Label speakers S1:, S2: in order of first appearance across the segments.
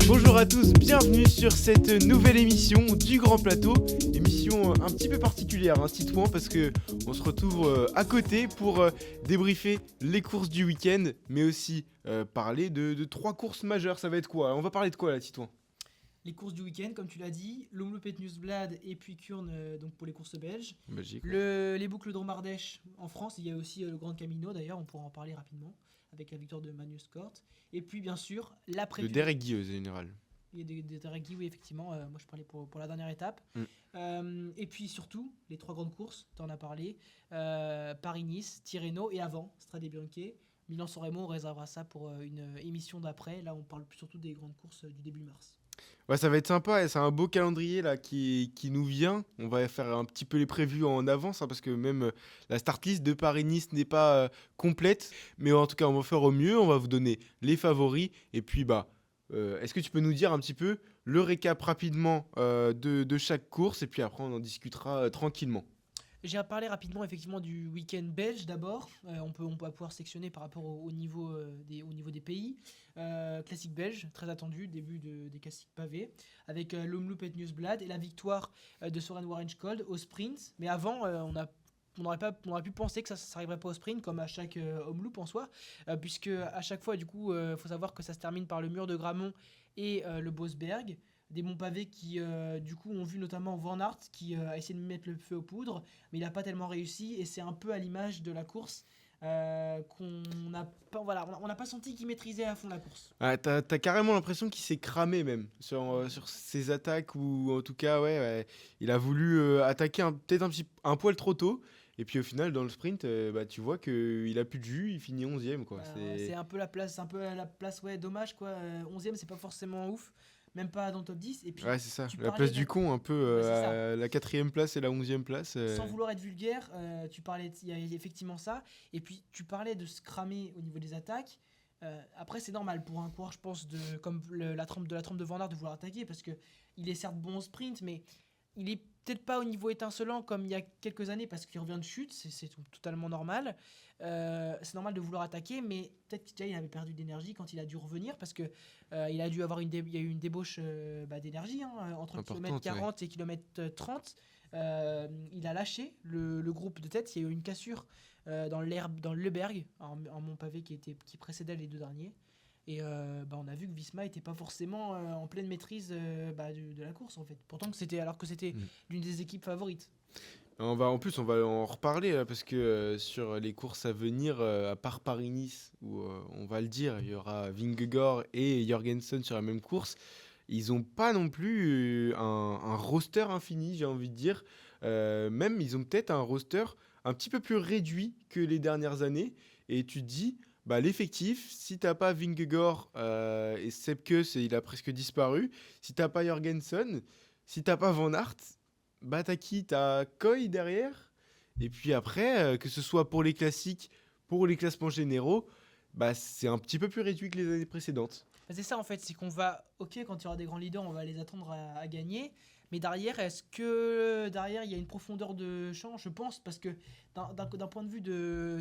S1: Bonjour à tous, bienvenue sur cette nouvelle émission du Grand Plateau. Émission un petit peu particulière, Titouan, parce que on se retrouve à côté pour débriefer les courses du week-end, mais aussi parler de 3 courses majeures. Ça va être quoi? On va parler de quoi là, Titouan?
S2: Les courses du week-end, comme tu l'as dit, l'Omloop et Nieuwsblad et puis Kuurne donc pour les courses belges.
S1: Belgique.
S2: Les boucles d'Ardèche en France, il y a aussi le Grand Camino d'ailleurs, on pourra en parler rapidement avec la victoire de Magnus Cort. Et puis bien sûr,
S1: De
S2: l'après-Puy.
S1: Derek Guilleuse en général.
S2: Il y a des Tareki, oui, effectivement. Moi, je parlais pour la dernière étape. Et puis surtout, les 3 grandes courses, tu en as parlé. Paris-Nice, Tirreno et avant, Strade Bianche. Milan-San Remo, on réservera ça pour une émission d'après. Là, on parle surtout des grandes courses du début mars.
S1: Ouais, ça va être sympa et c'est un beau calendrier là qui nous vient. On va faire un petit peu les prévus en avance parce que même la start list de Paris-Nice n'est pas complète. Mais en tout cas, on va faire au mieux. On va vous donner les favoris. Et puis, est-ce que tu peux nous dire un petit peu le récap rapidement de chaque course? Et puis après, on en discutera tranquillement.
S2: J'ai parlé rapidement effectivement du week-end belge d'abord. On va pouvoir sectionner par rapport au niveau des pays. Classique belge, très attendu, début des classiques pavés, avec l'Omloop et Nieuwsblad et la victoire de Søren Warenskold au sprint. Mais avant, on aurait pu penser que ça s'arriverait pas au sprint comme à chaque Omloop en soi, puisque à chaque fois, du coup, faut savoir que ça se termine par le mur de Grammont et le Bosberg. Des bons pavés qui, du coup, ont vu notamment Van Aert qui a essayé de mettre le feu aux poudres, mais il n'a pas tellement réussi. Et c'est un peu à l'image de la course qu'on n'a pas, voilà, on n'a pas senti qu'il maîtrisait à fond la course.
S1: Ah, t'as carrément l'impression qu'il s'est cramé même sur ses attaques ou en tout cas, ouais, il a voulu attaquer peut-être un poil trop tôt. Et puis au final, dans le sprint, tu vois qu'il a plus de jus, il finit 11ème, quoi.
S2: C'est un peu la place, ouais, dommage quoi. 11e, c'est pas forcément ouf, même pas dans le top 10. Et puis,
S1: Ouais, c'est ça.
S2: tu
S1: La
S2: parlais
S1: place du con, un peu
S2: Ouais, c'est ça.
S1: la 4ème place et la 11ème place.
S2: Sans vouloir être vulgaire, il y a effectivement ça. Et puis tu parlais de se cramer au niveau des attaques. Après, c'est normal pour un coureur, je pense, comme la trempe de Van Aert de vouloir attaquer, parce que il est certes bon au sprint, mais il est peut-être pas au niveau étincelant comme il y a quelques années parce qu'il revient de chute, c'est totalement normal. C'est normal de vouloir attaquer, mais peut-être qu'il avait perdu d'énergie quand il a dû revenir parce que il a dû avoir il y a eu une débauche d'énergie entre km 40 et km 30. Il a lâché le groupe de tête, il y a eu une cassure dans le Berg, en mont pavé qui précédait les 2 derniers. Et on a vu que Visma n'était pas forcément en pleine maîtrise de la course en fait. Pourtant alors que c'était l'une des équipes favorites.
S1: En plus, on va en reparler là, parce que sur les courses à venir, à part Paris-Nice, où on va le dire, il y aura Vingegaard et Jorgensen sur la même course. Ils n'ont pas non plus un roster infini, j'ai envie de dire. Même, ils ont peut-être un roster un petit peu plus réduit que les dernières années. Et tu te dis, l'effectif, si t'as pas Vingegaard et Sepkus, il a presque disparu. Si t'as pas Jorgensen, si t'as pas Van Aert, t'as qui? T'as Coy derrière. Et puis après, que ce soit pour les classiques, pour les classements généraux, c'est un petit peu plus réduit que les années précédentes.
S2: C'est ça en fait, c'est qu'on va, ok, quand il y aura des grands leaders, on va les attendre à gagner. Mais derrière, est-ce que derrière il y a une profondeur de champ? Je pense, parce que d'un point de vue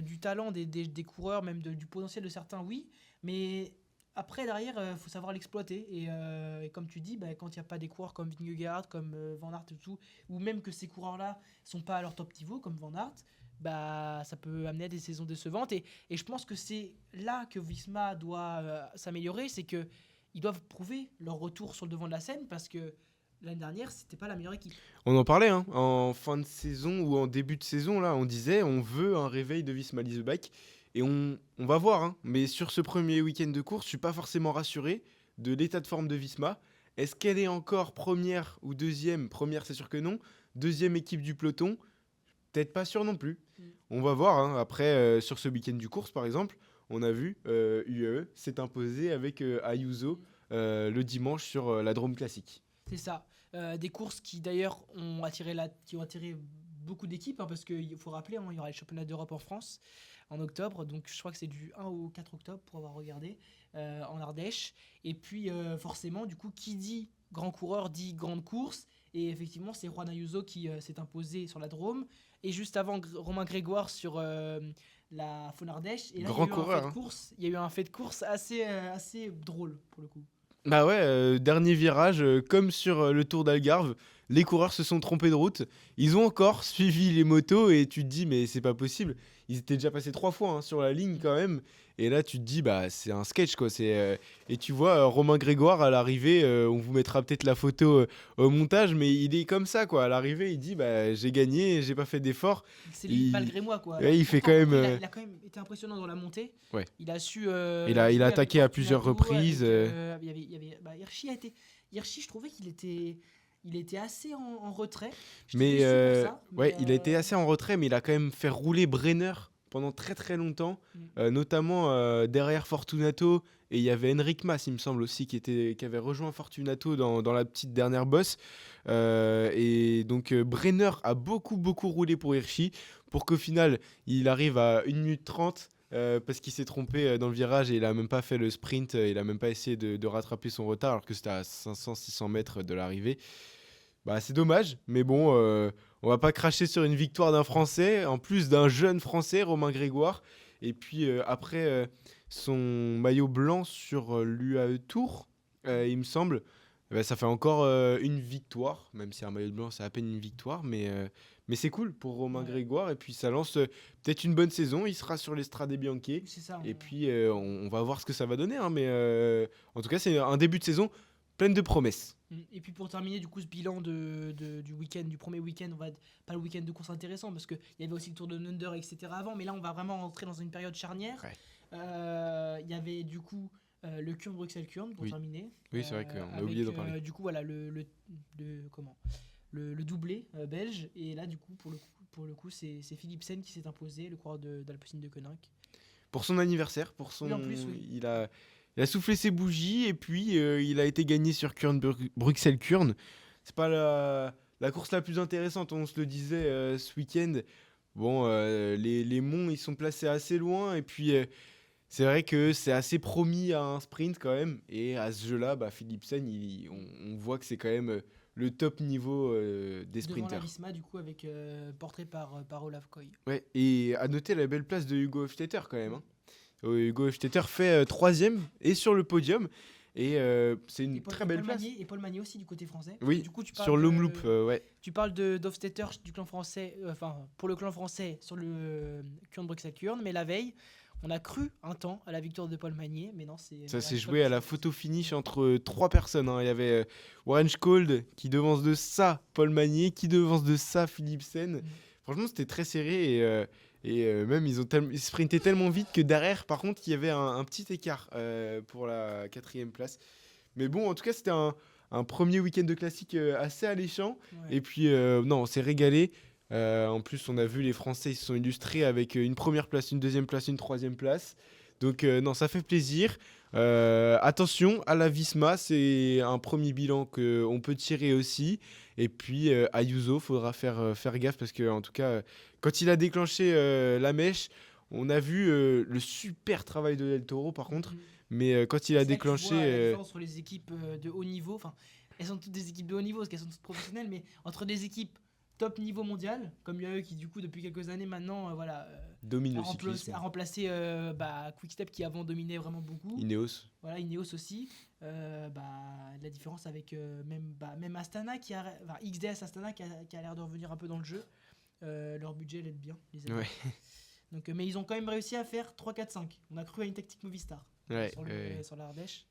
S2: du talent des coureurs, même du potentiel de certains, oui. Mais après, derrière, il faut savoir l'exploiter. Et comme tu dis, quand il n'y a pas des coureurs comme Vingegaard, comme Van Aert et tout, ou même que ces coureurs-là sont pas à leur top niveau, comme Van Aert, ça peut amener à des saisons décevantes. Et je pense que c'est là que Visma doit s'améliorer, c'est que ils doivent prouver leur retour sur le devant de la scène, parce que l'année dernière, c'était pas la meilleure équipe.
S1: On en parlait en fin de saison ou en début de saison, là, on disait on veut un réveil de Visma Leaseback. Et on va voir, mais sur ce premier week-end de course, je suis pas forcément rassuré de l'état de forme de Visma. Est-ce qu'elle est encore première ou deuxième? Première, c'est sûr que non. Deuxième équipe du peloton, peut-être pas sûr non plus. On va voir. Après, sur ce week-end du course, par exemple, on a vu UAE s'est imposé avec Ayuso le dimanche sur la Drôme Classique.
S2: C'est ça. Des courses qui d'ailleurs ont attiré beaucoup d'équipes, parce qu'il faut rappeler, il y aura les championnats d'Europe en France en octobre, donc je crois que c'est du 1 au 4 octobre pour avoir regardé, en Ardèche. Et puis forcément, du coup, qui dit grand coureur dit grande course, et effectivement c'est Juan Ayuso qui s'est imposé sur la Drôme. et juste avant Romain Grégoire sur la Faune-Ardèche. Et là,
S1: Grand coureur, hein.
S2: il y a eu un fait de course assez drôle pour le coup.
S1: Bah ouais, dernier virage, comme sur le Tour d'Algarve, les coureurs se sont trompés de route. Ils ont encore suivi les motos et tu te dis, mais c'est pas possible. Ils étaient déjà passés 3 fois hein, sur la ligne quand même. Et là, tu te dis, bah c'est un sketch quoi. Et tu vois, Romain Grégoire à l'arrivée, on vous mettra peut-être la photo au montage, mais il est comme ça quoi. À l'arrivée, il dit, bah j'ai gagné, j'ai pas fait d'effort.
S2: C'est limite
S1: Il...
S2: malgré moi quoi.
S1: Ouais, il fait quand même.
S2: Il a quand même été impressionnant dans la montée.
S1: Ouais.
S2: Il a su.
S1: Il a
S2: jouer avec
S1: attaqué à plusieurs
S2: Fortunato,
S1: reprises.
S2: Hirschi Hirschi, je trouvais il était assez en retrait. J'étais
S1: Mais
S2: déçu pour ça.
S1: ouais, il a été assez en retrait, mais il a quand même fait rouler Brenner pendant très très longtemps, notamment derrière Fortunato. Et il y avait Enric Mas, il me semble aussi, qui avait rejoint Fortunato dans la petite dernière bosse. Et donc Brenner a beaucoup beaucoup roulé pour Hirschi, pour qu'au final il arrive à 1 minute 30. Parce qu'il s'est trompé dans le virage et il a même pas fait le sprint, il a même pas essayé de rattraper son retard alors que c'était à 500-600 mètres de l'arrivée. Bah, c'est dommage, mais bon, on va pas cracher sur une victoire d'un Français, en plus d'un jeune Français, Romain Grégoire. Et puis après son maillot blanc sur l'UAE Tour, il me semble, bah, ça fait encore une victoire, même si un maillot blanc c'est à peine une victoire, mais c'est cool pour Romain
S2: Ouais.
S1: Grégoire. Et puis ça lance peut-être une bonne saison, il sera sur l'Estrade Bianche.
S2: C'est ça.
S1: Et puis on va voir ce que ça va donner, hein, mais en tout cas c'est un début de saison plein de promesses.
S2: Et puis pour terminer du coup ce bilan du week-end, du premier week-end, pas le week-end de course intéressant parce qu'il y avait aussi le Tour de Nunder, etc. avant, mais là on va vraiment entrer dans une période charnière.
S1: Ouais.
S2: Il y avait du coup le Kurn-Bruxelles-Kurn pour
S1: Oui.
S2: terminer.
S1: Oui, c'est vrai qu'on a
S2: avec,
S1: oublié d'en parler.
S2: Du coup voilà le doublé belge, et là du coup pour le coup c'est Philipsen qui s'est imposé, le coureur d'Alpecin de Koninck.
S1: Pour son anniversaire,
S2: Oui, en plus, oui.
S1: il a soufflé ses bougies et puis il a été gagné sur Bruxelles-Kurn. C'est pas la course la plus intéressante, on se le disait ce week-end. Bon, les monts, ils sont placés assez loin et puis c'est vrai que c'est assez promis à un sprint quand même. Et à ce jeu-là, bah, Philipsen, on voit que c'est quand même le top niveau des
S2: Devant la
S1: sprinters.
S2: Visma du coup avec portrait par Olaf Koy.
S1: Ouais, et à noter la belle place de Hugo Hofstetter quand même, hein. Hugo Hofstetter fait 3ème et sur le podium. Et c'est une très belle place.
S2: Et Paul Magnier aussi du côté français.
S1: Oui,
S2: Du coup,
S1: sur l'Omloop, ouais.
S2: Tu parles d'Hofstetter du clan français, pour le clan français sur le Kurn-Bruxelles-Kurn, mais la veille, on a cru un temps à la victoire de Paul Magnier, mais non,
S1: Ça s'est joué à la photo finish entre 3 personnes, hein. Il y avait Warren Scold qui devance de ça Paul Magnier, qui devance de ça Philipsen. Franchement, c'était très serré et même ils sprintaient tellement vite que derrière, par contre, il y avait un petit écart pour la 4ème place. Mais bon, en tout cas, c'était un premier week-end de classique assez alléchant.
S2: Ouais.
S1: Et puis, non, on s'est régalé. En plus, on a vu les Français, ils se sont illustrés avec une première place, une deuxième place, une troisième place. Donc, non, ça fait plaisir. Attention à la Visma, c'est un premier bilan qu'on peut tirer aussi. Et puis, Ayuso, faudra faire gaffe parce que, en tout cas, quand il a déclenché la mèche, on a vu le super travail de Del Toro par contre. Mais quand il a
S2: C'est là que tu vois la
S1: déclenché.
S2: différence entre les équipes de haut niveau, enfin, elles sont toutes des équipes de haut niveau parce qu'elles sont toutes professionnelles, mais entre des équipes top niveau mondial, comme UAE qui du coup depuis quelques années maintenant,
S1: Domine le
S2: a
S1: cyclisme.
S2: remplacé Quick-Step qui avant dominait vraiment beaucoup.
S1: Ineos.
S2: Voilà, Ineos aussi. La différence avec même Astana, XDS Astana qui a l'air de revenir un peu dans le jeu. Leur budget l'aide bien, les amis.
S1: Ouais.
S2: Donc, mais ils ont quand même réussi à faire 3-4-5. On a cru à une tactique Movistar
S1: Ouais,
S2: sur l'Ardèche.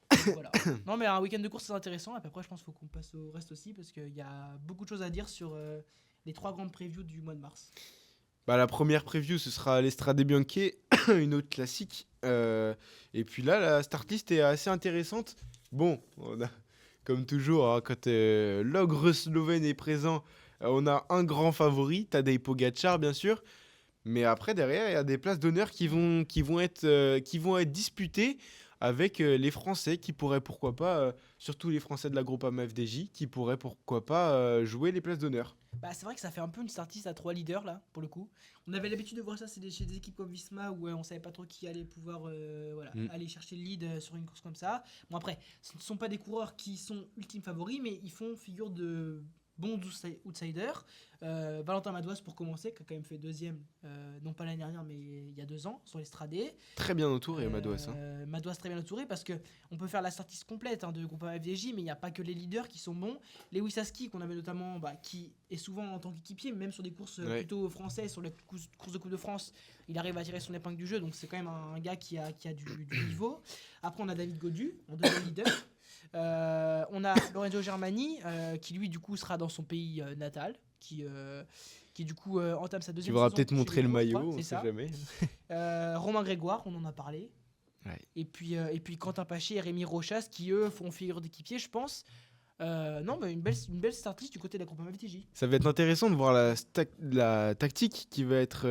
S2: Donc, voilà. Non, mais un week-end de course c'est intéressant. Et puis après, je pense qu'il faut qu'on passe au reste aussi parce qu'il y a beaucoup de choses à dire sur les 3 grandes previews du mois de mars.
S1: Bah, la première preview, ce sera l'Estrade Bianche, une autre classique. Et puis là, la start list est assez intéressante. Bon, on a, comme toujours, hein, quand l'ogre slovène est présent, on a un grand favori, Tadej Pogacar, bien sûr. Mais après, derrière, il y a des places d'honneur qui vont être disputées avec les Français qui pourraient, pourquoi pas, surtout les Français de la Groupama FDJ, qui pourraient, pourquoi pas, jouer les places d'honneur.
S2: Bah, c'est vrai que ça fait un peu une start-list à 3 leaders là, pour le coup. On avait l'habitude de voir ça chez des équipes comme Visma où on savait pas trop qui allait pouvoir aller chercher le lead sur une course comme ça. Bon, après, ce ne sont pas des coureurs qui sont ultimes favoris, mais ils font figure de bons outsiders. Valentin Madouas pour commencer, qui a quand même fait deuxième, non pas l'année dernière, mais il y a 2 ans, sur l'Estradé.
S1: Très bien entouré, Madouas.
S2: Madouas très bien entouré parce qu'on peut faire la startlist complète de Groupama FDJ, mais il n'y a pas que les leaders qui sont bons. Lewis Aski, qu'on avait notamment, qui est souvent en tant qu'équipier, même sur des courses plutôt françaises, sur les courses de Coupe de France, il arrive à tirer son épingle du jeu, donc c'est quand même un gars qui a du niveau. Après, on a David Gaudu, en deuxième leader. On a Lorenzo Germani, qui lui, du coup, sera dans son pays natal, qui du coup entame sa deuxième
S1: saison. Tu vas
S2: saison
S1: peut-être montrer le maillot,
S2: on
S1: ne sait jamais.
S2: Romain Grégoire, on en a parlé.
S1: Ouais.
S2: Et puis Quentin Paché et Rémi Rochas, qui eux font figure d'équipier, je pense. Non, mais une belle startlist du côté de la Groupama FDJ.
S1: Ça va être intéressant de voir la tactique qui va être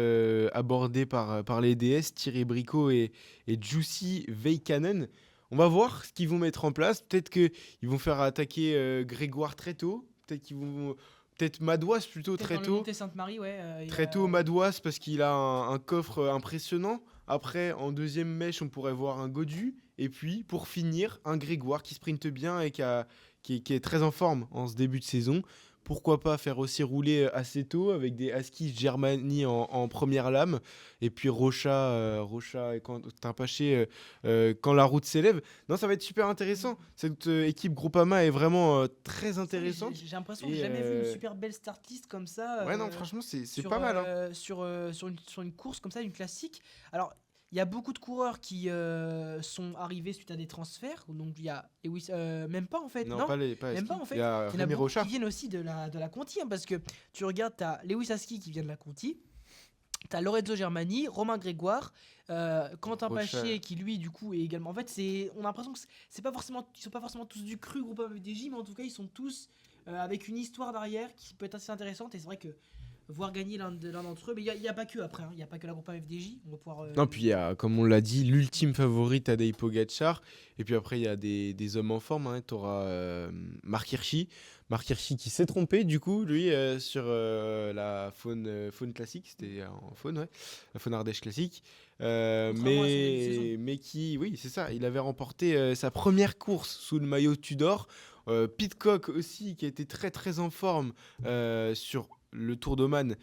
S1: abordée par les DS, Thierry Bricot et Jussi Veikkanen. On va voir ce qu'ils vont mettre en place. Peut-être qu'ils vont faire attaquer Grégoire très tôt. Peut-être Madouas plutôt très tôt.
S2: Sainte-Marie,
S1: très tôt Madouas parce qu'il a un coffre impressionnant. Après, en deuxième mèche, on pourrait voir un Gaudu. Et puis, pour finir, un Grégoire qui sprinte bien et qui est très en forme en ce début de saison. Pourquoi pas faire aussi rouler assez tôt avec des Aski Germani en première lame et puis Rocha et Quentin Paché quand la route s'élève. Non, ça va être super intéressant. Cette équipe Groupama est vraiment très intéressante.
S2: J'ai l'impression que j'ai jamais vu une super belle startlist comme ça.
S1: Ouais, non, franchement, c'est pas mal.
S2: Sur une course comme ça, une classique. Alors, il y a beaucoup de coureurs qui sont arrivés suite à des transferts. Donc il y a même pas en fait.
S1: Non, pas même
S2: pas en fait.
S1: Il y a Rémi Rocha
S2: qui viennent aussi de la Conti, parce que tu regardes, t'as Lewis Aski qui vient de la Conti, t'as Lorenzo Germani, Romain Grégoire, Quentin Paché qui lui du coup est également. En fait, on a l'impression que ils sont pas forcément tous du cru Groupama FDJ, mais en tout cas ils sont tous avec une histoire derrière qui peut être assez intéressante. Et c'est vrai que voir gagner l'un d'entre eux, mais il n'y a pas que après, il n'y a pas que la Groupama FDJ, on va pouvoir...
S1: Non, puis il y a, comme on l'a dit, l'ultime favori Tadej Pogacar, et puis après il y a des hommes en forme, tu auras Marc Hirschi qui s'est trompé du coup, lui, sur la faune classique, c'était en faune, la faune Ardèche classique, mais qui, oui c'est ça, il avait remporté sa première course sous le maillot Tudor, Pidcock aussi qui a été très très en forme sur le Tour d'Oman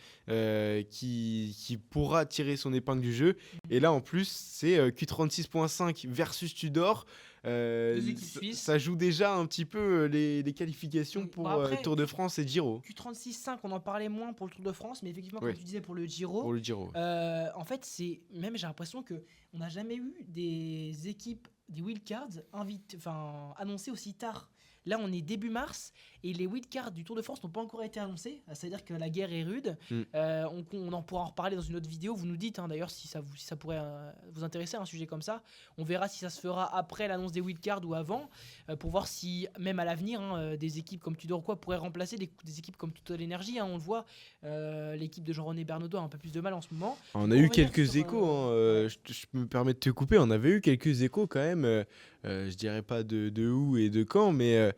S1: qui pourra tirer son épingle du jeu. Et là en plus c'est Q36.5 versus Tudor. Ça joue déjà un petit peu les qualifications pour Tour de France et Giro.
S2: Q36.5 on en parlait moins pour le Tour de France, mais effectivement comme tu disais pour le Giro, en fait c'est même, j'ai l'impression que on n'a jamais eu des équipes, des wildcards annoncées aussi tard. Là, on est début mars et les wildcards du Tour de France n'ont pas encore été annoncés. C'est-à-dire que la guerre est rude. On en pourra en reparler dans une autre vidéo. Vous nous dites d'ailleurs si ça pourrait vous intéresser, un sujet comme ça. On verra si ça se fera après l'annonce des wildcards ou avant, pour voir si, même à l'avenir, des équipes comme Tudor pourraient remplacer des équipes comme Total Energy. On le voit, l'équipe de Jean-René Bernaudot a un peu plus de mal en ce moment.
S1: On a eu quelques échos. Je me permets de te couper. On avait eu quelques échos quand même. Je dirais pas de où et de quand, mais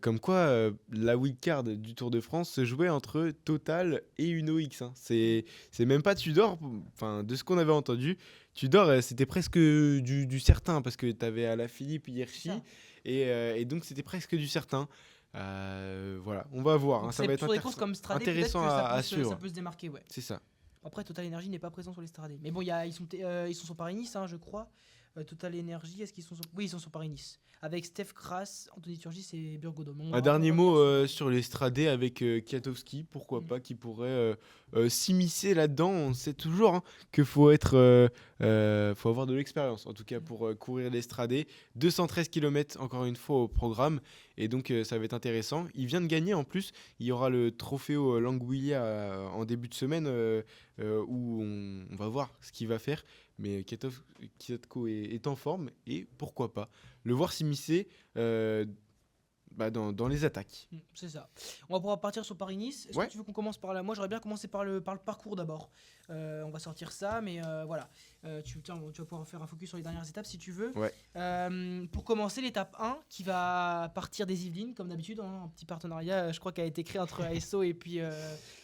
S1: comme quoi la wildcard du Tour de France se jouait entre Total et Uno X. C'est même pas Tudor, de ce qu'on avait entendu. Tudor, c'était presque du certain, parce que tu avais Alaphilippe, Hirschi, et donc c'était presque du certain. Voilà, on va voir. Ça va être intéressant à suivre.
S2: Ça peut se démarquer, ouais.
S1: C'est ça.
S2: Après, Total Energy n'est pas présent sur les Stradés. Mais bon, ils sont sur Paris-Nice, je crois. Total Energy, est-ce qu'ils sont sur... Oui, ils sont sur Paris-Nice. Avec Steph Kras, Anthony Turgis et Burgodo.
S1: Un dernier mot sur les Stradés avec Kwiatkowski, pourquoi pas, qui pourrait s'immiscer là-dedans. On sait toujours qu'il faut faut avoir de l'expérience, en tout cas pour courir les Stradés. 213 km encore une fois au programme, et donc ça va être intéressant. Il vient de gagner en plus, il y aura le Trofeo Languilla en début de semaine où on va voir ce qu'il va faire. Mais Kwiatkowski est en forme, et pourquoi pas le voir s'immiscer dans les attaques.
S2: C'est ça. On va pouvoir partir sur Paris-Nice. Est-ce que tu veux qu'on commence par là? Moi, j'aurais bien commencé par le parcours d'abord. On va sortir ça, mais voilà. Tu vas pouvoir faire un focus sur les dernières étapes si tu veux.
S1: Ouais.
S2: Pour commencer, l'étape 1 qui va partir des Yvelines, comme d'habitude, hein, un petit partenariat, je crois, qui a été créé entre ASO et puis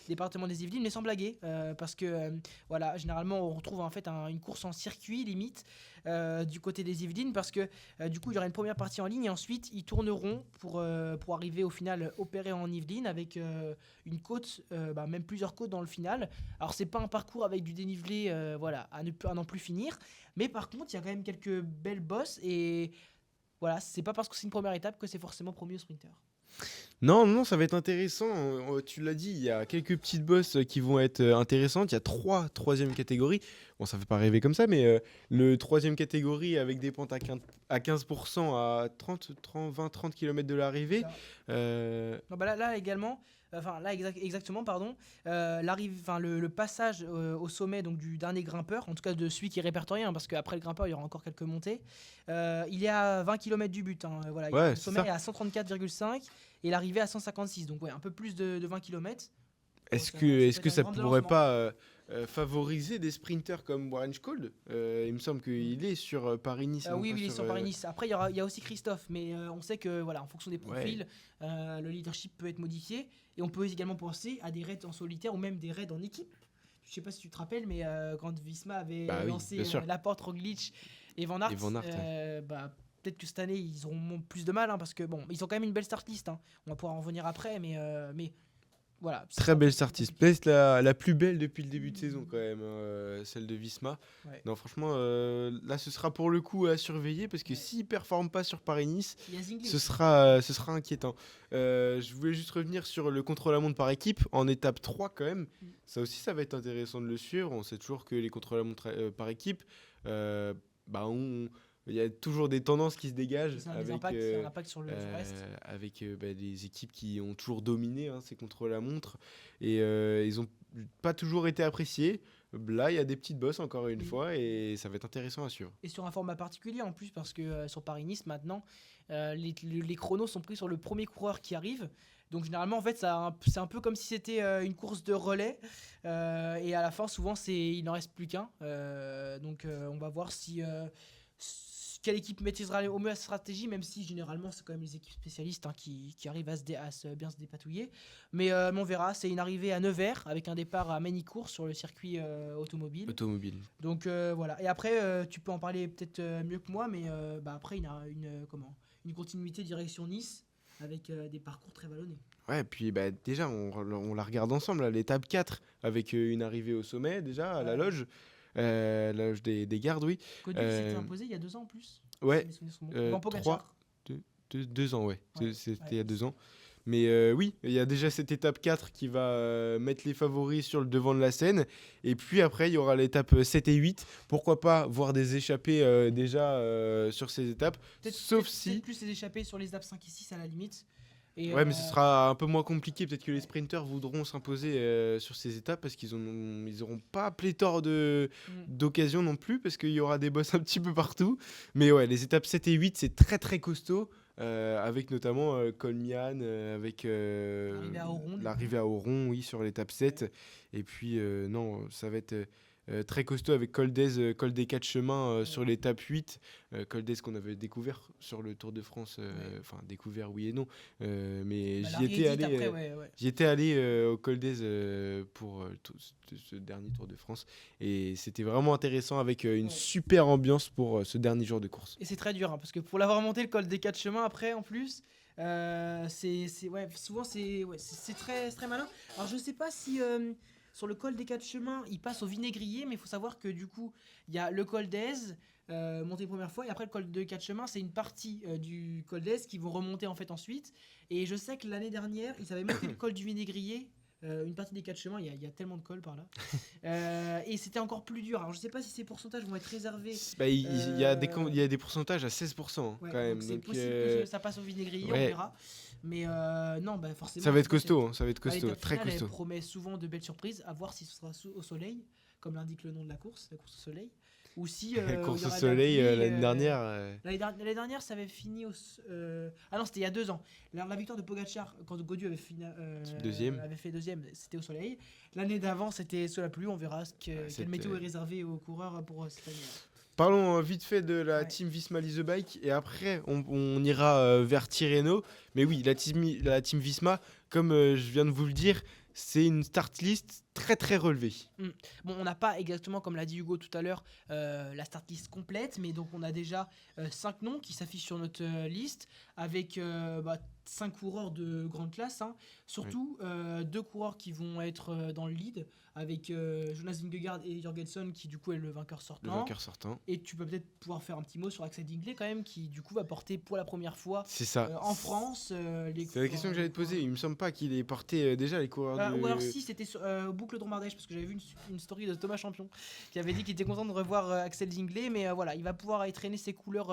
S2: département des Yvelines, mais sans blaguer, parce que voilà, généralement on retrouve en fait une course en circuit limite du côté des Yvelines, parce que du coup il y aura une première partie en ligne et ensuite ils tourneront pour arriver au final opérer en Yvelines avec une côte, même plusieurs côtes dans le final. Alors c'est pas un parcours avec du dénivelé voilà, à n'en plus finir, mais par contre il y a quand même quelques belles bosses et voilà, c'est pas parce que c'est une première étape que c'est forcément promis au sprinter.
S1: Non, non, ça va être intéressant. Tu l'as dit, il y a quelques petites bosses qui vont être intéressantes. Il y a 3 troisième catégories. Bon, ça fait pas rêver comme ça, mais le troisième catégorie avec des pentes à 15% à 20-30 km de l'arrivée.
S2: Ça.
S1: Euh,
S2: Non, bah là également, exactement, pardon, le passage au sommet donc, du dernier grimpeur, en tout cas de celui qui est répertorié, hein, parce qu'après le grimpeur, il y aura encore quelques montées, il est à 20 km du but. Hein, voilà,
S1: Ouais,
S2: le
S1: c'est
S2: sommet
S1: ça.
S2: est à 134,5 et l'arrivée à 156, donc ouais, un peu plus de 20 km.
S1: Est-ce
S2: Ça
S1: que,
S2: peut
S1: est-ce
S2: être
S1: que
S2: un
S1: ça
S2: rampe de
S1: pourrait
S2: lancement.
S1: pas favoriser des sprinters comme Warren Scholl? Il me semble qu'il est sur Paris-Nice et non
S2: Oui,
S1: pas
S2: oui, il est
S1: sur.
S2: sur Paris-Nice. Après, il y a aussi Christophe, mais on sait que voilà, en fonction des profils, le leadership peut être modifié. Et on peut également penser à des raids en solitaire ou même des raids en équipe. Je sais pas si tu te rappelles, mais quand Visma avait
S1: Bah oui,
S2: lancé
S1: bien sûr.
S2: Laporte, Roglic et Van Aert,
S1: Et Van Aert, ouais.
S2: peut-être que cette année ils auront plus de mal, hein, parce que bon, ils ont quand même une belle start list. Hein. On va pouvoir en revenir après, mais voilà.
S1: Très
S2: c'est
S1: belle
S2: un peu
S1: start list.
S2: compliqué.
S1: Peut-être la plus belle depuis le début de saison quand même, celle de Visma.
S2: Ouais.
S1: Non, franchement, là ce sera pour le coup à surveiller parce que
S2: Ouais.
S1: s'ils performent pas sur Paris-Nice,
S2: Il y a Zingli
S1: ce
S2: aussi.
S1: sera inquiétant. Je voulais juste revenir sur le contre-la-montre par équipe en étape 3 quand même.
S2: Mm.
S1: Ça aussi, ça va être intéressant de le suivre. On sait toujours que les contre-la-montre par équipe, euh, bah, il y a toujours des tendances qui se dégagent
S2: Ça a
S1: avec,
S2: un impact sur le reste.
S1: des équipes qui ont toujours dominé ces contre-la-montre et ils ont pas toujours été appréciés. Là, il y a des petites bosses encore une
S2: Oui.
S1: fois et ça va être intéressant à suivre.
S2: Et sur un format particulier en plus, parce que sur Paris-Nice maintenant, les chronos sont pris sur le premier coureur qui arrive. Donc généralement, en fait, c'est un peu comme si c'était une course de relais. Et à la fin, souvent, il n'en reste plus qu'un. Donc on va voir quelle équipe maîtrisera au mieux la stratégie, même si généralement, c'est quand même les équipes spécialistes qui arrivent à bien se dépatouiller. Mais on verra, c'est une arrivée à Nevers avec un départ à Manicourt sur le circuit automobile.
S1: Automobile.
S2: Donc voilà. Et après, tu peux en parler peut-être mieux que moi, mais après, il y a une continuité direction Nice avec des parcours très vallonnés.
S1: Ouais, et puis déjà, on la regarde ensemble, là, l'étape 4, avec une arrivée au sommet, déjà, à la loge des gardes, oui.
S2: Cody s'était
S1: Euh,
S2: imposé il y a 2 ans en plus.
S1: ouais,
S2: Si mes souvenirs sont bons. Devant Pogacar.
S1: 2 ans, ouais.
S2: Ouais,
S1: C'était
S2: ouais,
S1: il y a
S2: c'est
S1: 2 ans. Mais oui, il y a déjà cette étape 4 qui va mettre les favoris sur le devant de la scène. Et puis après, il y aura l'étape 7 et 8. Pourquoi pas voir des échappées déjà sur ces étapes. Sauf si.
S2: Peut-être plus les échapper sur les étapes 5 et 6 à la limite. Et,
S1: Ouais, mais ce sera un peu moins compliqué. Peut-être que les sprinters voudront s'imposer sur ces étapes parce ils auront pas pléthore d'occasions non plus parce qu'il y aura des boss un petit peu partout. Mais ouais, les étapes 7 et 8, c'est très très costaud. Avec notamment Colmiane, avec
S2: L'arrivée à Oron, du
S1: l'arrivée à Oron, oui, sur l'étape 7. Et puis, non, ça va être très costaud avec Col des 4 chemins sur l'étape 8. Col d'Ez qu'on avait découvert sur le Tour de France. Enfin, découvert, oui et non. Mais j'y étais allé au Col d'Ez pour ce dernier Tour de France. Et c'était vraiment intéressant avec une super ambiance pour ce dernier jour de course.
S2: Et c'est très dur, hein, parce que pour l'avoir monté le col des 4 chemins après, en plus, souvent c'est très malin. Alors je sais pas si sur le col des 4 chemins, il passe au vinaigrier, mais il faut savoir que du coup, il y a le col d'Ez, monté première fois, et après le col de 4 chemins, c'est une partie du col d'Ez qui vont remonter en fait ensuite. Et je sais que l'année dernière, ils avaient monté le col du vinaigrier. Une partie des 4 chemins, il y a tellement de cols par là. Et c'était encore plus dur. Alors je sais pas si ces pourcentages vont être réservés.
S1: Il y a des pourcentages à 16%
S2: Ouais,
S1: quand même.
S2: donc c'est
S1: Donc,
S2: possible que ça passe au vinaigrier, on verra. Mais non, forcément.
S1: ça va être costaud, ça va être costaud,
S2: L'étape
S1: très
S2: finale,
S1: costaud.
S2: elle promet souvent de belles surprises. À voir si ce sera au soleil, comme l'indique le nom de la course au soleil. Ou si
S1: Course
S2: il y
S1: au
S2: aura de la
S1: soleil
S2: pluie,
S1: l'année dernière.
S2: L'année dernière, ça avait fini Ah non, c'était il y a 2 ans. La victoire de Pogacar, quand Gaudu
S1: Deuxième.
S2: avait fait deuxième, c'était au soleil. L'année d'avant, c'était sous la pluie. On verra quelle météo est réservée aux coureurs pour cette année.
S1: Parlons vite fait de la
S2: Ouais.
S1: team Visma Lease the Bike et après on ira vers Tirreno. Mais oui, la team Visma, comme je viens de vous le dire, c'est une start list très très relevée.
S2: Bon, on n'a pas exactement, comme l'a dit Hugo tout à l'heure, la start list complète, mais donc on a déjà 5 noms qui s'affichent sur notre liste avec 5 coureurs de grande classe. Hein. Surtout 2 coureurs qui vont être dans le lead avec Jonas Vingegaard et Jorgensen qui du coup est le vainqueur
S1: Le
S2: sortant.
S1: vainqueur sortant.
S2: Et tu peux peut-être pouvoir faire un petit mot sur Axel Dingley quand même qui du coup va porter pour la première fois
S1: C'est ça.
S2: en France les
S1: C'est la question que j'allais te poser. Il me semble pas qu'il ait porté déjà les coureurs de.
S2: Ou alors si c'était sur Boucle d'Ombardèche parce que j'avais vu une story de Thomas Champion qui avait dit qu'il était content de revoir Axel Dingley mais voilà il va pouvoir traîner ses couleurs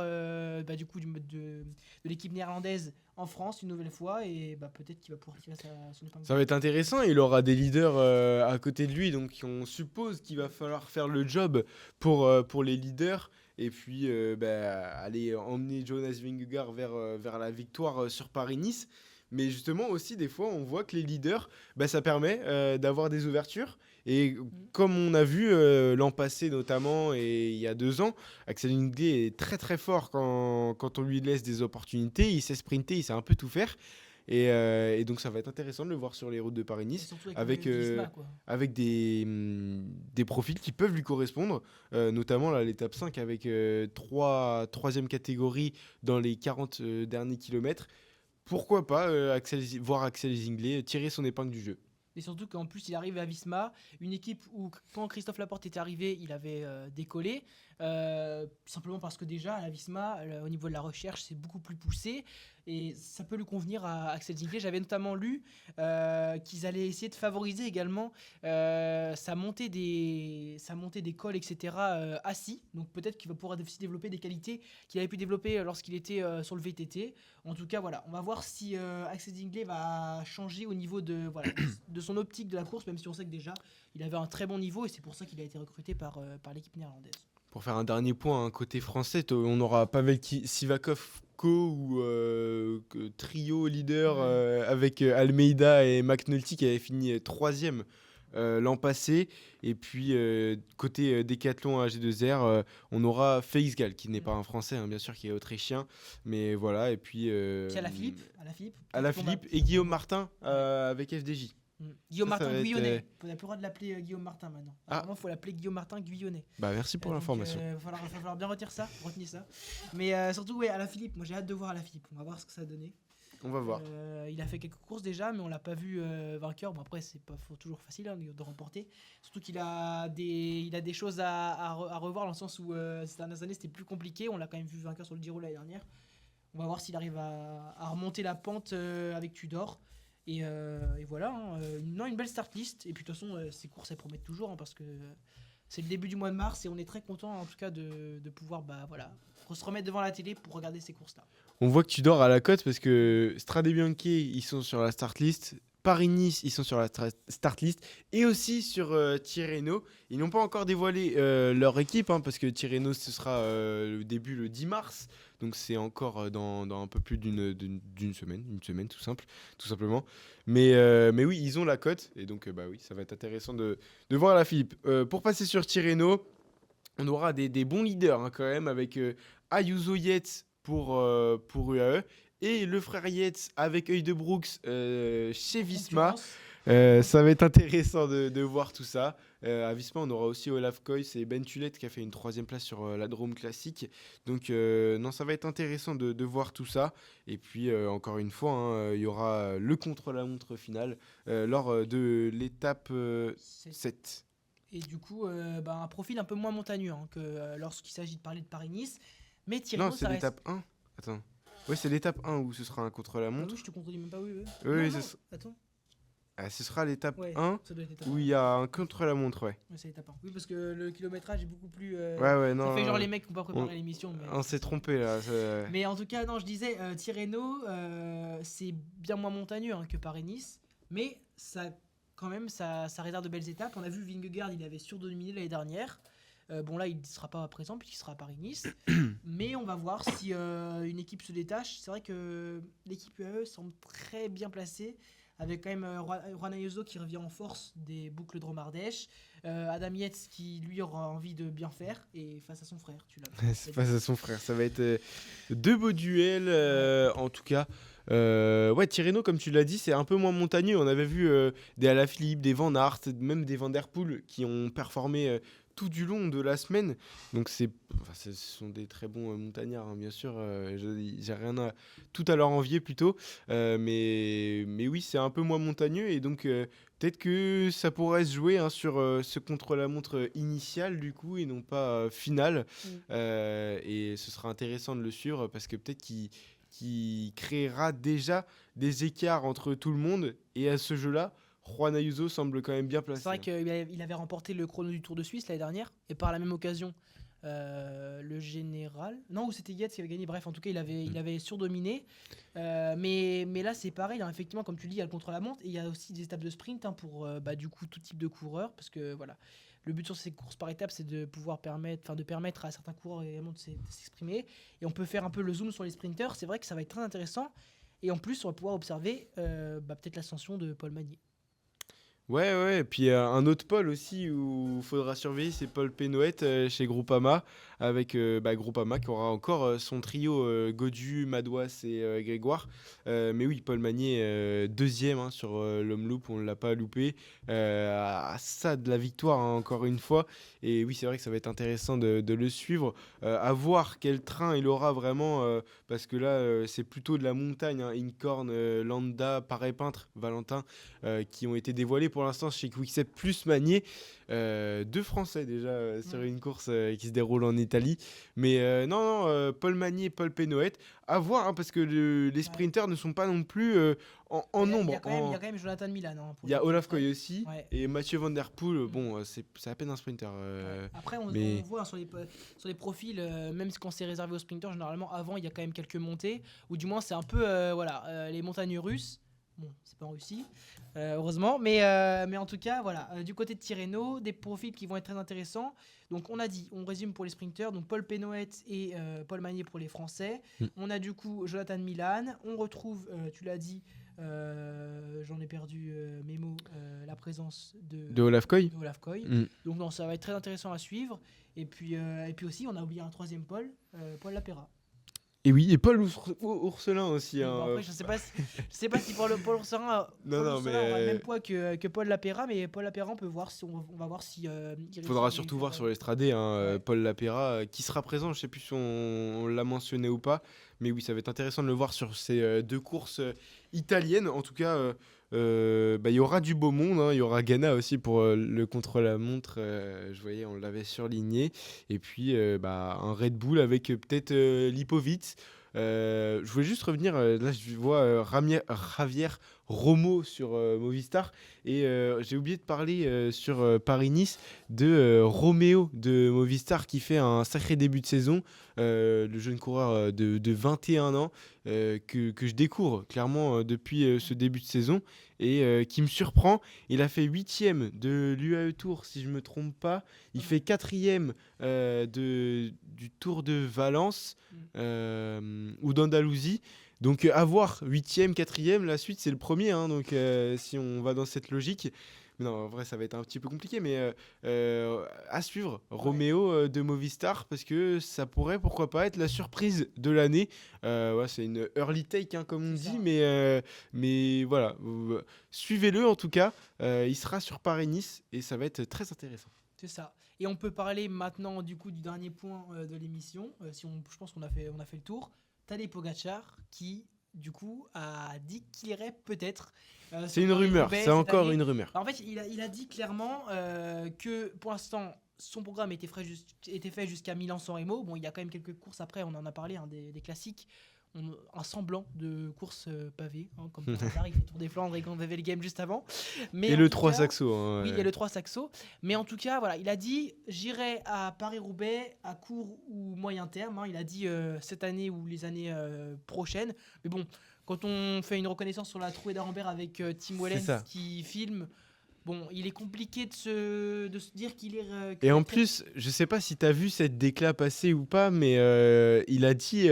S2: du coup de l'équipe néerlandaise en France une nouvelle fois et peut-être qu'il va pouvoir tirer son épingle.
S1: Ça va être intéressant, il aura des leaders à côté de lui, donc on suppose qu'il va falloir faire le job pour les leaders et puis aller emmener Jonas Vingegaard vers la victoire sur Paris-Nice. Mais justement aussi des fois on voit que les leaders, ça permet d'avoir des ouvertures. Et comme on a vu l'an passé notamment et il y a 2 ans, Axel Dingley est très très fort quand on lui laisse des opportunités. Il sait sprinter, il sait un peu tout faire. Et donc ça va être intéressant de le voir sur les routes de
S2: Et
S1: Paris-Nice
S2: surtout
S1: avec,
S2: Visma, quoi.
S1: avec des profils qui peuvent lui correspondre, notamment là, l'étape 5 avec troisième catégorie dans les 40 derniers kilomètres. Pourquoi pas voir Axel Dingley tirer son épingle du jeu.
S2: Et surtout qu'en plus il arrive à Visma, une équipe où quand Christophe Laporte était arrivé, il avait décollé, simplement parce que déjà à la Visma, au niveau de la recherche, c'est beaucoup plus poussé et ça peut lui convenir à Axel Dingley. J'avais notamment lu qu'ils allaient essayer de favoriser également sa montée des cols, etc. Assis, donc peut-être qu'il va pouvoir aussi développer des qualités qu'il avait pu développer lorsqu'il était sur le VTT. En tout cas, voilà, on va voir si Axel Dingley va changer au niveau de son optique de la course, même si on sait que déjà il avait un très bon niveau et c'est pour ça qu'il a été recruté par l'équipe néerlandaise.
S1: Pour faire un dernier point, côté français, on aura Pavel Sivakov ou trio leader avec Almeida et McNulty qui avait fini 3e l'an passé. Et puis côté décathlon AG2R, on aura Félix Gall qui n'est pas un Français, bien sûr, qui est autrichien. Mais voilà, et puis Alaphilippe et Guillaume Martin avec FDJ.
S2: Guillaume
S1: Ça
S2: Martin
S1: va être,
S2: Guyonnet. On n'a plus le droit de l'appeler Guillaume Martin maintenant. Apparemment, il faut l'appeler Guillaume Martin Guyonnet.
S1: Merci pour l'information.
S2: Il va falloir bien retenir ça. Mais surtout, Alaphilippe, moi j'ai hâte de voir Alaphilippe. On va voir ce que ça a donné.
S1: On va voir.
S2: Il a fait quelques courses déjà, mais on l'a pas vu vainqueur. Bon, après, c'est pas toujours facile de remporter. Surtout qu'il a des choses à revoir dans le sens où ces dernières années c'était plus compliqué. On l'a quand même vu vainqueur sur le Giro l'année dernière. On va voir s'il arrive à remonter la pente avec Tudor. Et voilà, une belle start list. Et puis de toute façon, ces courses elles promettent toujours parce que c'est le début du mois de mars et on est très content en tout cas de pouvoir se remettre devant la télé pour regarder ces courses là.
S1: On voit que tu dors à la cote parce que Strade Bianche, ils sont sur la start list. Paris-Nice, ils sont sur la start list. Et aussi sur Tirreno. Ils n'ont pas encore dévoilé leur équipe parce que Tirreno, ce sera le début le 10 mars. Donc c'est encore dans un peu plus d'une semaine. Une semaine tout simplement. Mais oui, ils ont la cote. Et donc oui, ça va être intéressant de voir Alaphilippe. Pour passer sur Tirreno, on aura des bons leaders quand même avec Ayuso Yates pour UAE et le frère Yates avec Œil de Brooks chez Visma. Ça va être intéressant de voir tout ça. À Visma, on aura aussi Olaf Koijs et Ben Tullet qui a fait une 3e place sur la Drôme Classique. Donc ça va être intéressant de voir tout ça. Et puis encore une fois, il y aura le contre-la-montre final lors de l'étape 7.
S2: Et du coup, un profil un peu moins montagneux que lorsqu'il s'agit de parler de Paris-Nice. Mais Tirreno,
S1: non, c'est l'étape 1. Attends. Oui, c'est l'étape 1 où ce sera un contre-la-montre.
S2: Oui, je te contredis même pas. Oui. Attends.
S1: Ce sera l'étape 1
S2: ça doit être l'étape
S1: où il y a un contre-la-montre,
S2: Ouais, c'est l'étape 1. Oui, parce que le kilométrage est beaucoup plus...
S1: non.
S2: Ça fait genre les mecs qui n'ont pas préparé l'émission. Mais...
S1: On s'est trompé là.
S2: Mais en tout cas, non, je disais, Tirreno, c'est bien moins montagneux que Paris-Nice. Mais ça quand même, ça réserve de belles étapes. On a vu Vingegaard, il avait surdominé l'année dernière. Bon, là, il ne sera pas présent puisqu'il sera à Paris-Nice. Mais on va voir si une équipe se détache. C'est vrai que l'équipe UAE semble très bien placée. Avec quand même Juan Ayuso qui revient en force des boucles de Romardèche. Adam Yates qui, lui, aura envie de bien faire. Et face à son frère, tu l'as.
S1: C'est face à son frère. Ça va être deux beaux duels, en tout cas. Ouais, Tirreno, comme tu l'as dit, c'est un peu moins montagneux. On avait vu des Alaphilippe, des Van Aert, même des Van Der Poel qui ont performé tout du long de la semaine. Donc ce sont des très bons montagnards, hein, bien sûr. J'ai rien à tout à leur envier plutôt. Mais oui, c'est un peu moins montagneux et donc peut-être que ça pourrait se jouer, hein, sur ce contre-la-montre initial du coup et non pas final. Et ce sera intéressant de le suivre parce que peut-être qu'il créera déjà des écarts entre tout le monde. Et à ce jeu-là, Juan Ayuso semble quand même bien placé.
S2: C'est vrai qu'il avait remporté le chrono du Tour de Suisse l'année dernière. Et par la même occasion, le général. Non, ou c'était Yates qui avait gagné. Bref, en tout cas, il avait surdominé. Mais là, c'est pareil. Hein, effectivement, comme tu le dis, il y a le contre-la-montre. Et il y a aussi des étapes de sprint, hein, pour du coup tout type de coureur. Parce que voilà, le but sur ces courses par étapes, c'est de pouvoir permettre à certains coureurs également de s'exprimer. Et on peut faire un peu le zoom sur les sprinteurs. C'est vrai que ça va être très intéressant. Et en plus, on va pouvoir observer peut-être l'ascension de Paul Magny.
S1: Ouais, et puis un autre pôle aussi où il faudra surveiller, c'est Paul Pénoët chez Groupama, avec Groupama qui aura encore son trio Godu, Madouas et Grégoire. Mais oui, Paul Magnier, deuxième, hein, sur l'Omloop, on ne l'a pas loupé. À ça de la victoire, hein, encore une fois. Et oui, c'est vrai que ça va être intéressant de le suivre, à voir quel train il aura vraiment, parce que là, c'est plutôt de la montagne, hein, Incorn, Landa, Paris-Peintre, Valentin, qui ont été dévoilés pour l'instant chez Quickstep plus Magnier. Deux Français déjà sur une course qui se déroule en Italie. Mais non, Paul Magnier, Paul Pénoët, à voir, hein, parce que les sprinters ne sont pas non plus en nombre.
S2: Il y a quand même Jonathan Milan. Hein,
S1: Il y a Olaf Koy aussi,
S2: ouais.
S1: et Mathieu Van Der Poel. Bon, c'est à peine un sprinter.
S2: Ouais. Après, on voit, hein, sur les profils, même quand c'est réservé aux sprinters, généralement avant il y a quand même quelques montées, ou du moins c'est un peu les montagnes russes. Bon, c'est pas en Russie, heureusement, mais en tout cas, voilà, du côté de Tirreno, des profils qui vont être très intéressants. Donc, on a dit, on résume pour les sprinters, donc Paul Pénoët et Paul Magnier pour les Français. On a du coup Jonathan Milan. On retrouve, tu l'as dit, j'en ai perdu mes mots, la présence de
S1: Olaf Koy.
S2: Donc, non, ça va être très intéressant à suivre. Et puis aussi, on a oublié un troisième Paul, Paul Lapera.
S1: Et oui, et Paul Ourselin aussi. Hein.
S2: Bon, après, je sais pas si Paul Ourselin aura le même poids que Paul Lapera, mais Paul Lapera, on va voir si.
S1: Il faudra surtout voir sur l'estradé, hein, Paul Lapera, qui sera présent. Je sais plus si on l'a mentionné ou pas, mais oui, ça va être intéressant de le voir sur ces deux courses italiennes. En tout cas, il y aura du beau monde, hein. Il y aura Ghana aussi pour le contre-la-montre. Je voyais, on l'avait surligné. Et puis un Red Bull avec peut-être Lipovic. Je voulais juste revenir, là je vois Javier Romo sur Movistar, et j'ai oublié de parler sur Paris-Nice de Roméo de Movistar qui fait un sacré début de saison, le jeune coureur de 21 ans, que je découvre clairement depuis ce début de saison, et qui me surprend. Il a fait 8e de l'UAE Tour si je ne me trompe pas, il fait 4e du Tour de Valence ou d'Andalousie. Donc à voir, 8e, 4e, la suite c'est le premier, hein, donc si on va dans cette logique. Mais non, en vrai ça va être un petit peu compliqué, mais à suivre, Roméo de Movistar, parce que ça pourrait, pourquoi pas, être la surprise de l'année. C'est une early take, hein, comme on dit, mais voilà, suivez-le en tout cas, il sera sur Paris-Nice et ça va être très intéressant.
S2: C'est ça. Et on peut parler maintenant du coup du dernier point de l'émission. Je pense qu'on a fait le tour. Tadej Pogacar qui du coup a dit qu'il irait peut-être.
S1: C'est une rumeur. C'est encore une rumeur.
S2: En fait, il a dit clairement que pour l'instant son programme était fait jusqu'à Milan-San Remo. Bon, il y a quand même quelques courses après. On en a parlé, hein, des classiques. Un semblant de course pavée, hein, comme par hasard, il fait Tour des Flandres et qu'on avait le game juste avant. Mais
S1: et le 3 Saxo. Hein,
S2: oui, et le 3 Saxo. Mais en tout cas, voilà, il a dit j'irai à Paris-Roubaix à court ou moyen terme. Hein, il a dit cette année ou les années prochaines. Mais bon, quand on fait une reconnaissance sur la trouée d'Arambert avec Tim Wellens qui filme, bon, il est compliqué de se dire qu'il est.
S1: Et en plus, je sais pas si t'as vu cette décla passer ou pas, mais il a dit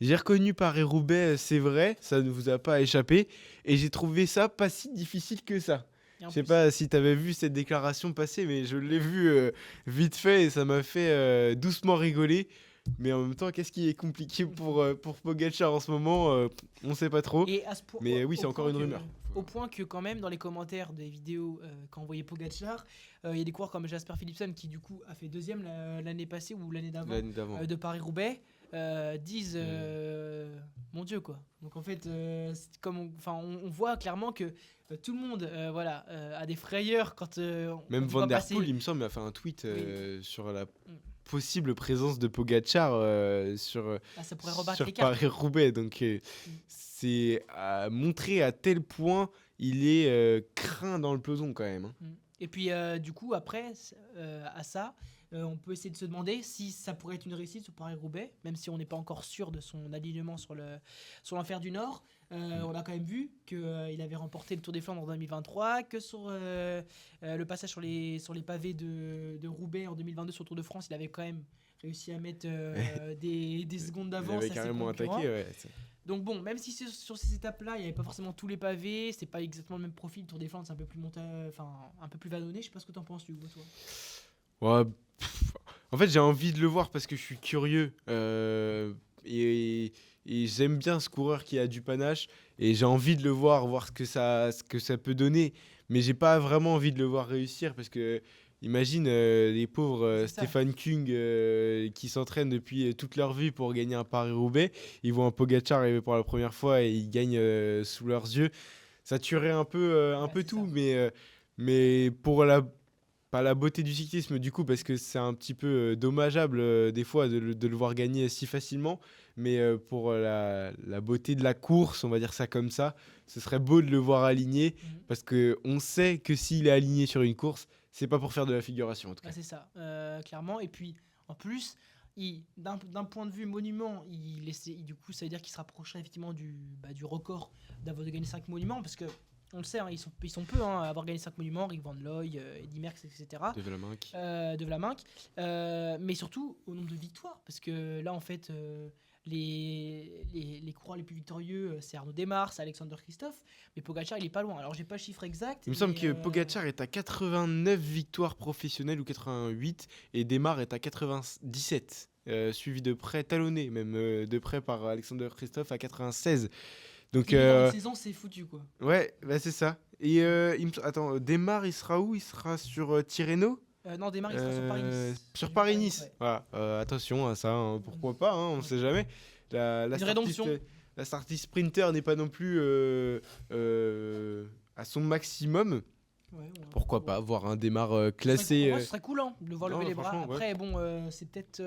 S1: j'ai reconnu Paris-Roubaix, c'est vrai, ça ne vous a pas échappé, et j'ai trouvé ça pas si difficile que ça. Je sais pas si t'avais vu cette déclaration passer, mais je l'ai vu vite fait et ça m'a fait doucement rigoler. Mais en même temps, qu'est-ce qui est compliqué pour Pogacar en ce moment on sait pas trop.
S2: Et
S1: Mais oui, c'est encore une rumeur.
S2: Au point que quand même dans les commentaires des vidéos quand on voyait Pogacar, il y a des coureurs comme Jasper Philipsen qui du coup a fait deuxième l'année passée ou l'année d'avant de Paris-Roubaix disent mon Dieu quoi. Donc en fait, comme on voit clairement que tout le monde a des frayeurs quand
S1: même
S2: on
S1: Van
S2: voit
S1: Der
S2: passer.
S1: Poel, il me semble, a fait un tweet
S2: Oui.
S1: sur la possible présence de Pogacar sur
S2: Ça pourrait rebattre
S1: sur
S2: les cartes.
S1: Paris-Roubaix. Donc c'est à montrer à tel point il est craint dans le peloton quand même. Hein.
S2: Et puis du coup après à ça on peut essayer de se demander si ça pourrait être une réussite sur Paris-Roubaix, même si on n'est pas encore sûr de son alignement sur l'Enfer du Nord. On a quand même vu qu'il avait remporté le Tour des Flandres en 2023, que sur le passage sur les pavés de Roubaix en 2022 sur le Tour de France, il avait quand même réussi à mettre des secondes d'avance.
S1: Il avait carrément attaqué, ouais.
S2: Donc bon, même si sur ces étapes-là, il n'y avait pas forcément tous les pavés, c'est pas exactement le même profil. Le Tour des Flandres, c'est un peu plus un peu plus vallonné. Je sais pas ce que t'en penses, Hugo, toi.
S1: Ouais, en fait, j'ai envie de le voir parce que je suis curieux et j'aime bien ce coureur qui a du panache et j'ai envie de le voir ce que ça peut donner. Mais j'ai pas vraiment envie de le voir réussir parce que imagine les pauvres Stefan Kung qui s'entraînent depuis toute leur vie pour gagner un Paris-Roubaix. Ils voient un Pogacar arriver pour la première fois et ils gagnent sous leurs yeux. Ça tuerait un peu tout, mais pour pas la beauté du cyclisme du coup, parce que c'est un petit peu dommageable des fois de le voir gagner si facilement, mais pour la beauté de la course, on va dire ça comme ça, ce serait beau de le voir aligné, parce qu'on sait que s'il est aligné sur une course, c'est pas pour faire de la figuration en tout cas.
S2: C'est ça, clairement. Et puis en plus, d'un point de vue monument, du coup ça veut dire qu'il se rapprocherait effectivement du record d'avoir gagné 5 monuments, parce que on le sait, hein, ils sont peu à avoir gagné 5 monuments, Rick Van Looy, Eddy Merckx, etc. De Vlaminck. Mais surtout au nombre de victoires, parce que là en fait les coureurs les plus victorieux c'est Arnaud Démare, c'est Alexander Kristoff, mais Pogacar il est pas loin. Alors j'ai pas le chiffre exact.
S1: Il me semble que Pogacar est à 89 victoires professionnelles ou 88 et Démare est à 97, suivi de près, talonné même de près par Alexander Kristoff à 96. Donc
S2: une saison c'est foutu quoi.
S1: Ouais, bah c'est ça. Et attends, Démare il sera où? Il sera sur Tirreno?
S2: Non, Démare il sera sur Paris-Nice.
S1: Sur Paris-Nice. Ouais. Voilà. Attention à ça, hein, pourquoi pas, hein, on sait jamais. La starting sprinter n'est pas non plus à son maximum. Ouais, pourquoi pas voir un Démare classé.
S2: Ce serait cool hein, de le voir lever les bras. Après bon, c'est peut-être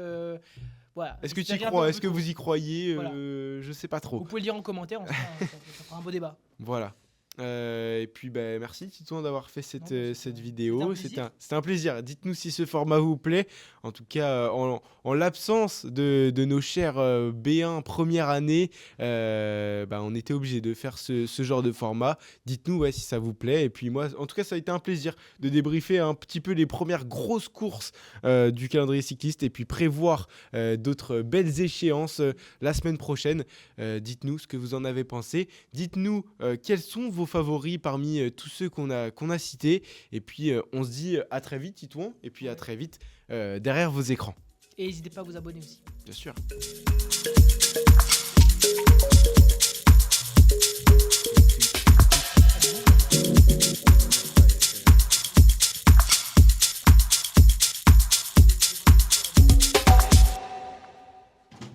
S2: voilà.
S1: Est-ce que tu y crois? Est-ce que vous y croyez? Voilà. Je sais pas trop.
S2: Vous pouvez le dire en commentaire, ça fera un beau débat.
S1: Voilà. Et puis merci Titouan d'avoir fait cette vidéo. C'était un plaisir. Dites-nous si ce format vous plaît. En tout cas, en l'absence de nos chers B1 première année, on était obligé de faire ce genre de format. Dites-nous si ça vous plaît. Et puis moi, en tout cas, ça a été un plaisir de débriefer un petit peu les premières grosses courses du calendrier cycliste et puis prévoir d'autres belles échéances la semaine prochaine. Dites-nous ce que vous en avez pensé. Dites-nous quels sont vos favoris parmi tous ceux qu'on a cités. Et puis, on se dit à très vite, Titouan. Et puis, à très vite derrière vos écrans.
S2: Et n'hésitez pas à vous abonner aussi.
S1: Bien sûr.